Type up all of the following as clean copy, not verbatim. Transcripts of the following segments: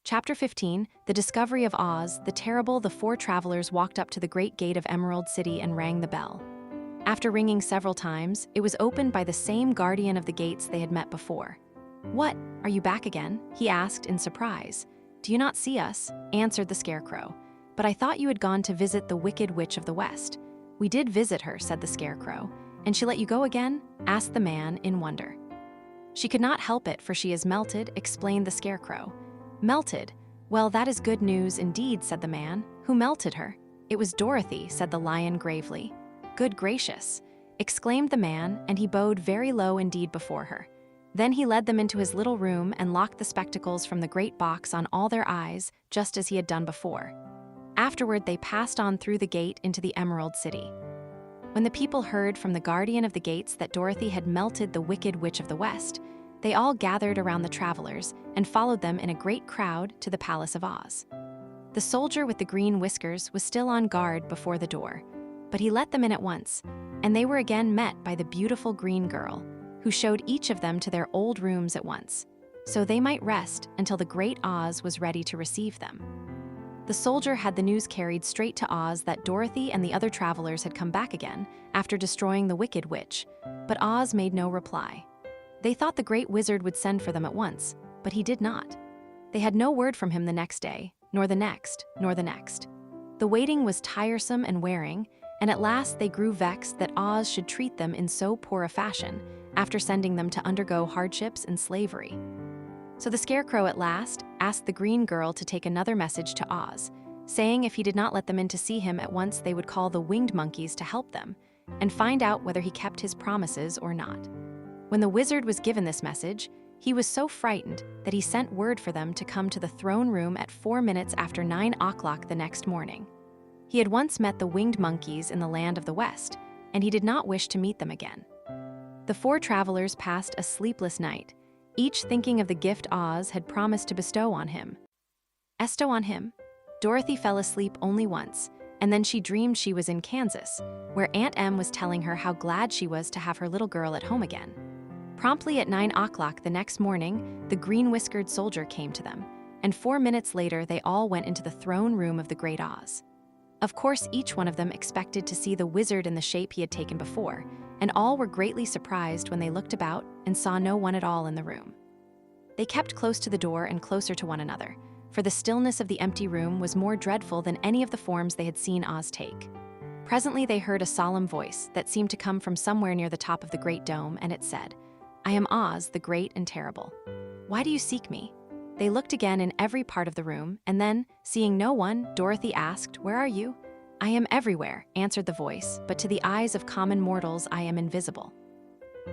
Chapter 15, The Discovery of Oz, the Terrible. The four travelers walked up to the great gate of Emerald City and rang the bell. After ringing several times, it was opened by the same guardian of the gates they had met before. "What, are you back again?" he asked in surprise. "Do you not see us?" answered the Scarecrow. "But I thought you had gone to visit the Wicked Witch of the West." "We did visit her," said the Scarecrow. "And she let you go again?" asked the man in wonder. "She could not help it, for she is melted," explained the Scarecrow. "Melted? Well, that is good news indeed," said the man. "Who melted her?" "It was Dorothy," said the lion gravely. "Good gracious!" exclaimed the man, and he bowed very low indeed before her. Then he led them into his little room and locked the spectacles from the great box on all their eyes, just as he had done before. Afterward, they passed on through the gate into the Emerald City. When the people heard from the guardian of the gates that Dorothy had melted the Wicked Witch of the West, they all gathered around the travelers and followed them in a great crowd to the Palace of Oz. The soldier with the green whiskers was still on guard before the door, but he let them in at once, and they were again met by the beautiful green girl, who showed each of them to their old rooms at once, so they might rest until the great Oz was ready to receive them. The soldier had the news carried straight to Oz that Dorothy and the other travelers had come back again after destroying the Wicked Witch, but Oz made no reply. They thought the great wizard would send for them at once, but he did not. They had no word from him the next day, nor the next, nor the next. The waiting was tiresome and wearing, and at last they grew vexed that Oz should treat them in so poor a fashion after sending them to undergo hardships and slavery. So the Scarecrow at last asked the green girl to take another message to Oz, saying if he did not let them in to see him at once, they would call the winged monkeys to help them and find out whether he kept his promises or not. When the wizard was given this message, he was so frightened that he sent word for them to come to the throne room at 4 minutes after 9 o'clock the next morning. He had once met the winged monkeys in the land of the West, and he did not wish to meet them again. The four travelers passed a sleepless night, each thinking of the gift Oz had promised to bestow on him. Dorothy fell asleep only once, and then she dreamed she was in Kansas, where Aunt Em was telling her how glad she was to have her little girl at home again. Promptly at 9 o'clock the next morning, the green-whiskered soldier came to them, and 4 minutes later they all went into the throne room of the great Oz. Of course, each one of them expected to see the wizard in the shape he had taken before, and all were greatly surprised when they looked about and saw no one at all in the room. They kept close to the door and closer to one another, for the stillness of the empty room was more dreadful than any of the forms they had seen Oz take. Presently they heard a solemn voice that seemed to come from somewhere near the top of the great dome, and it said, "I am Oz, the great and terrible. Why do you seek me?" They looked again in every part of the room, and then, seeing no one, Dorothy asked, "Where are you?" "I am everywhere," answered the voice, "but to the eyes of common mortals I am invisible.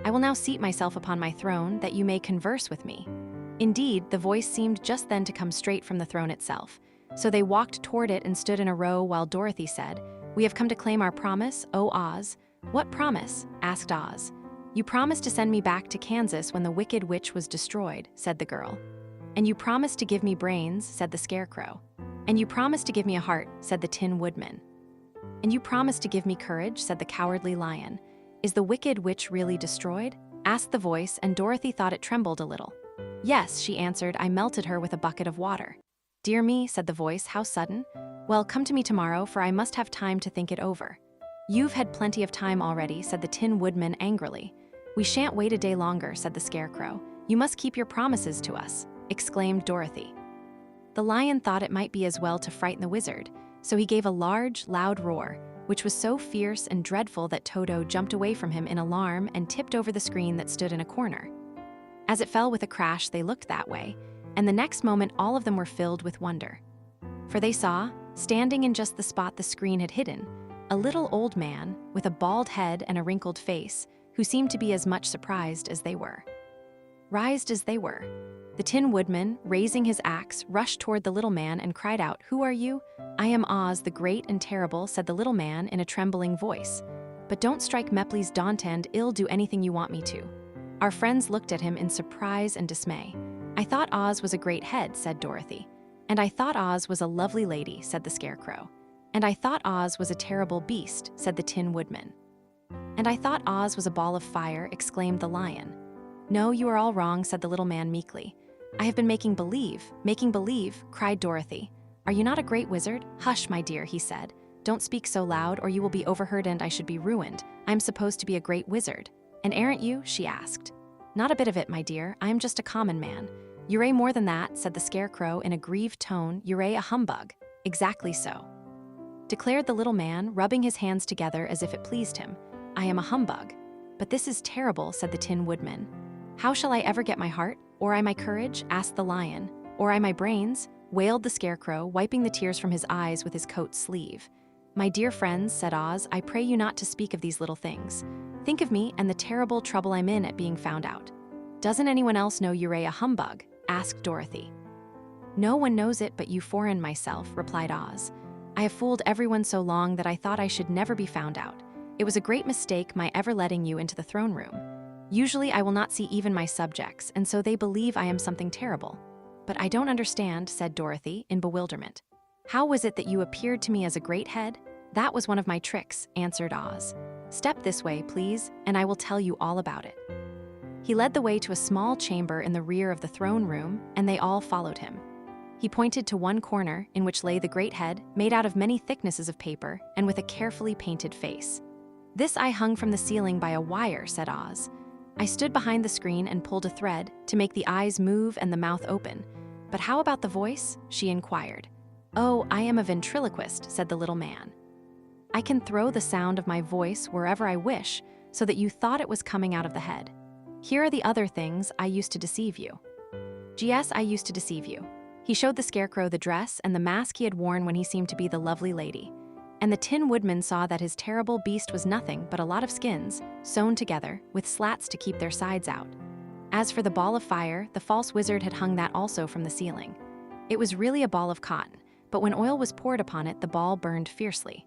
I will now seat myself upon my throne that you may converse with me." Indeed, the voice seemed just then to come straight from the throne itself, so they walked toward it and stood in a row while Dorothy said, "We have come to claim our promise, O Oz." "What promise?" asked Oz. "You promised to send me back to Kansas when the Wicked Witch was destroyed," said the girl. "And you promised to give me brains," said the Scarecrow. "And you promised to give me a heart," said the Tin Woodman. "And you promised to give me courage," said the Cowardly Lion. "Is the Wicked Witch really destroyed?" asked the voice, and Dorothy thought it trembled a little. "Yes," she answered, "I melted her with a bucket of water." "Dear me," said the voice, "how sudden? Well, come to me tomorrow, for I must have time to think it over." "You've had plenty of time already," said the Tin Woodman angrily. "We shan't wait a day longer," said the Scarecrow. "You must keep your promises to us," exclaimed Dorothy. The lion thought it might be as well to frighten the wizard, so he gave a large, loud roar, which was so fierce and dreadful that Toto jumped away from him in alarm and tipped over the screen that stood in a corner. As it fell with a crash, they looked that way, and the next moment all of them were filled with wonder. For they saw, standing in just the spot the screen had hidden, a little old man with a bald head and a wrinkled face, who seemed to be as much surprised as they were. The Tin Woodman, raising his axe, rushed toward the little man and cried out, "Who are you?" "I am Oz, the great and terrible," said the little man in a trembling voice. "But don't strike Mepley's daunt and ill do anything you want me to." Our friends looked at him in surprise and dismay. "I thought Oz was a great head," said Dorothy. "And I thought Oz was a lovely lady," said the Scarecrow. "And I thought Oz was a terrible beast," said the Tin Woodman. "And I thought Oz was a ball of fire," exclaimed the lion. "No, you are all wrong," said the little man meekly. I have been making believe, cried Dorothy. Are you not a great wizard? Hush, my dear, he said. Don't speak so loud or you will be overheard and I should be ruined. I'm supposed to be a great wizard. And aren't you? She asked. Not a bit of it, my dear. I am just a common man. You're more than that, said the Scarecrow in a grieved tone. You're a humbug. Exactly so, declared the little man, rubbing his hands together as if it pleased him. I am a humbug. But this is terrible, said the Tin Woodman. How shall I ever get my heart? Or I my courage? Asked the Lion. Or I my brains? Wailed the Scarecrow, wiping the tears from his eyes with his coat sleeve. My dear friends, said Oz, I pray you not to speak of these little things. Think of me and the terrible trouble I'm in at being found out. Doesn't anyone else know you're a humbug? Asked Dorothy. No one knows it but you four and myself, replied Oz. I have fooled everyone so long that I thought I should never be found out. It was a great mistake my ever letting you into the throne room. Usually I will not see even my subjects, and so they believe I am something terrible. But I don't understand, said Dorothy, in bewilderment. How was it that you appeared to me as a great head? That was one of my tricks, answered Oz. Step this way, please, and I will tell you all about it. He led the way to a small chamber in the rear of the throne room, and they all followed him. He pointed to one corner in which lay the great head, made out of many thicknesses of paper and with a carefully painted face. This I hung from the ceiling by a wire, said Oz. I stood behind the screen and pulled a thread to make the eyes move and the mouth open. But how about the voice? She inquired. Oh, I am a ventriloquist, said the little man. I can throw the sound of my voice wherever I wish, so that you thought it was coming out of the head. Here are the other things I used to deceive you. Yes, I used to deceive you. He showed the Scarecrow the dress and the mask he had worn when he seemed to be the lovely lady. And the Tin Woodman saw that his terrible beast was nothing but a lot of skins, sewn together, with slats to keep their sides out. As for the ball of fire, the false wizard had hung that also from the ceiling. It was really a ball of cotton, but when oil was poured upon it, the ball burned fiercely.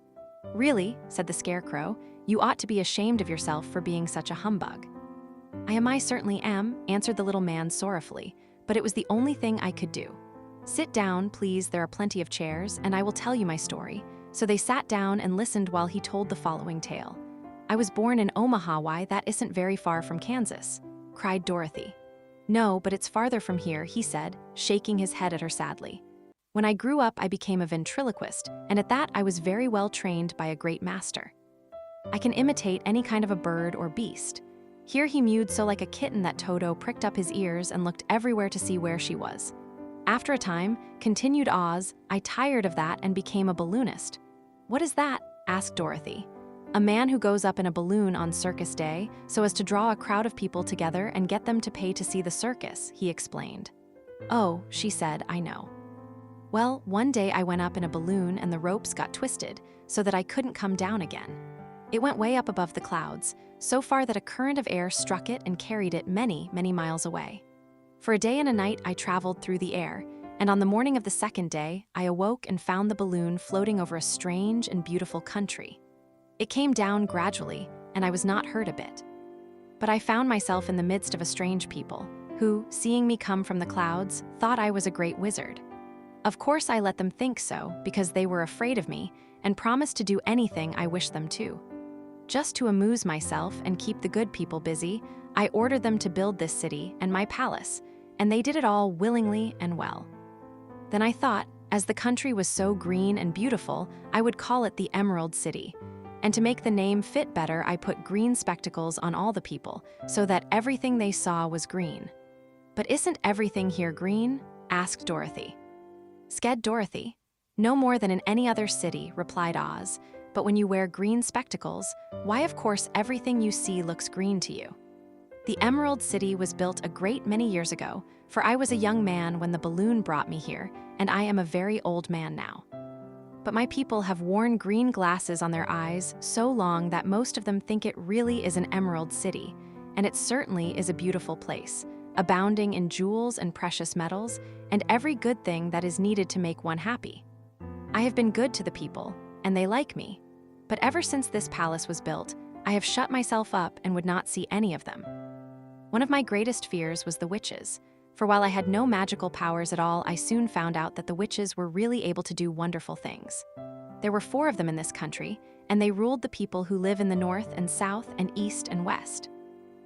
Really, said the Scarecrow, you ought to be ashamed of yourself for being such a humbug. I certainly am, answered the little man sorrowfully, but it was the only thing I could do. Sit down, please, there are plenty of chairs, and I will tell you my story. So they sat down and listened while he told the following tale. I was born in Omaha. Why, that isn't very far from Kansas, cried Dorothy. No, but it's farther from here, he said, shaking his head at her sadly. When I grew up, I became a ventriloquist, and at that I was very well trained by a great master. I can imitate any kind of a bird or beast. Here he mewed so like a kitten that Toto pricked up his ears and looked everywhere to see where she was. After a time, continued Oz, I tired of that and became a balloonist. What is that? Asked Dorothy. A man who goes up in a balloon on circus day so as to draw a crowd of people together and get them to pay to see the circus, he explained. Oh, she said, I know. Well, one day I went up in a balloon and the ropes got twisted so that I couldn't come down again. It went way up above the clouds, so far that a current of air struck it and carried it many, many miles away. For a day and a night I traveled through the air, and on the morning of the second day, I awoke and found the balloon floating over a strange and beautiful country. It came down gradually, and I was not hurt a bit. But I found myself in the midst of a strange people, who, seeing me come from the clouds, thought I was a great wizard. Of course I let them think so, because they were afraid of me, and promised to do anything I wished them to. Just to amuse myself and keep the good people busy, I ordered them to build this city and my palace, and they did it all willingly and well. Then I thought, as the country was so green and beautiful, I would call it the Emerald City. And to make the name fit better, I put green spectacles on all the people, so that everything they saw was green. But isn't everything here green? Asked Dorothy. Sked Dorothy. No more than in any other city, replied Oz. But when you wear green spectacles, why of course everything you see looks green to you. The Emerald City was built a great many years ago, for I was a young man when the balloon brought me here, and I am a very old man now. But my people have worn green glasses on their eyes so long that most of them think it really is an Emerald City, and it certainly is a beautiful place, abounding in jewels and precious metals, and every good thing that is needed to make one happy. I have been good to the people, and they like me. But ever since this palace was built, I have shut myself up and would not see any of them. One of my greatest fears was the witches, for while I had no magical powers at all, I soon found out that the witches were really able to do wonderful things. There were 4 of them in this country, and they ruled the people who live in the north and south and east and west.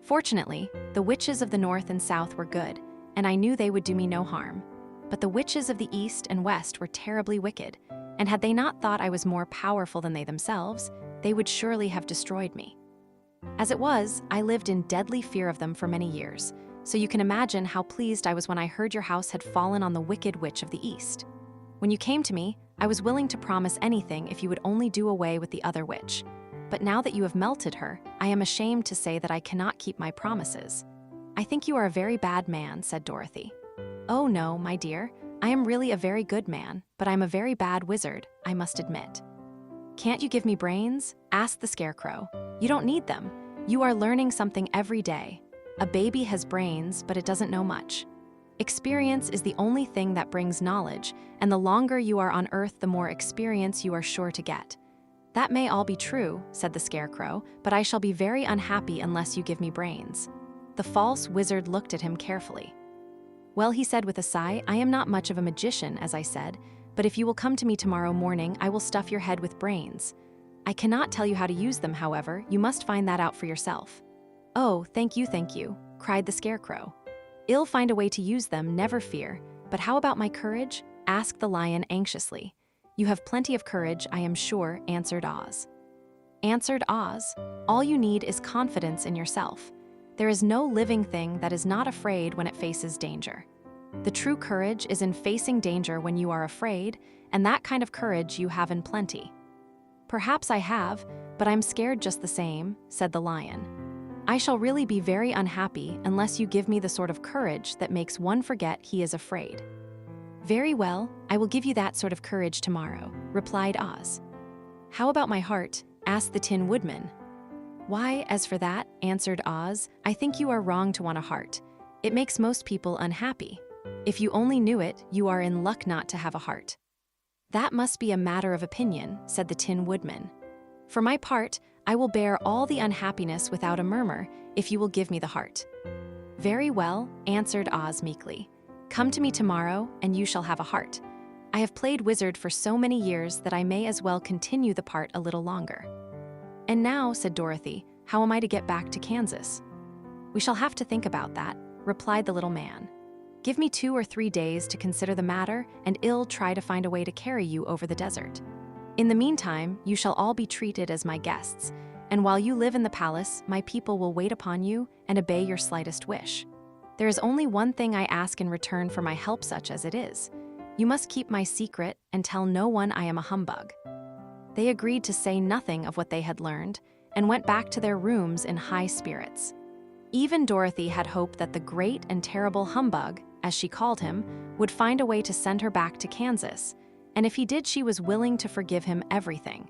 Fortunately, the witches of the north and south were good, and I knew they would do me no harm. But the witches of the East and West were terribly wicked, and had they not thought I was more powerful than they themselves, they would surely have destroyed me. As it was, I lived in deadly fear of them for many years, so you can imagine how pleased I was when I heard your house had fallen on the wicked witch of the East. When you came to me, I was willing to promise anything if you would only do away with the other witch. But now that you have melted her, I am ashamed to say that I cannot keep my promises. I think you are a very bad man, said Dorothy. Oh no, my dear, I am really a very good man, but I'm a very bad wizard, I must admit. Can't you give me brains? Asked the Scarecrow. You don't need them. You are learning something every day. A baby has brains, but it doesn't know much. Experience is the only thing that brings knowledge, and the longer you are on Earth, the more experience you are sure to get. That may all be true, said the Scarecrow, but I shall be very unhappy unless you give me brains. The false wizard looked at him carefully. Well, he said with a sigh, I am not much of a magician, as I said, but if you will come to me tomorrow morning, I will stuff your head with brains. I cannot tell you how to use them, however, you must find that out for yourself. Oh, thank you, cried the Scarecrow. I'll find a way to use them, never fear. But how about my courage? Asked the lion anxiously. You have plenty of courage, I am sure, answered Oz. Answered Oz, all you need is confidence in yourself. There is no living thing that is not afraid when it faces danger. The true courage is in facing danger when you are afraid, and that kind of courage you have in plenty. Perhaps I have, but I'm scared just the same, said the lion. I shall really be very unhappy unless you give me the sort of courage that makes one forget he is afraid. Very well, I will give you that sort of courage tomorrow, replied Oz. How about my heart? Asked the Tin Woodman. Why, as for that, answered Oz, I think you are wrong to want a heart. It makes most people unhappy. If you only knew it, you are in luck not to have a heart. That must be a matter of opinion, said the Tin Woodman. For my part, I will bear all the unhappiness without a murmur if you will give me the heart. Very well, answered Oz meekly. Come to me tomorrow, and you shall have a heart. I have played wizard for so many years that I may as well continue the part a little longer. And now, said Dorothy, how am I to get back to Kansas? We shall have to think about that, replied the little man. Give me 2 or 3 days to consider the matter, and I'll try to find a way to carry you over the desert. In the meantime, you shall all be treated as my guests, and while you live in the palace, my people will wait upon you and obey your slightest wish. There is only one thing I ask in return for my help, such as it is. You must keep my secret and tell no one I am a humbug. They agreed to say nothing of what they had learned and went back to their rooms in high spirits. Even Dorothy had hoped that the great and terrible humbug, as she called him, would find a way to send her back to Kansas, and if he did, she was willing to forgive him everything.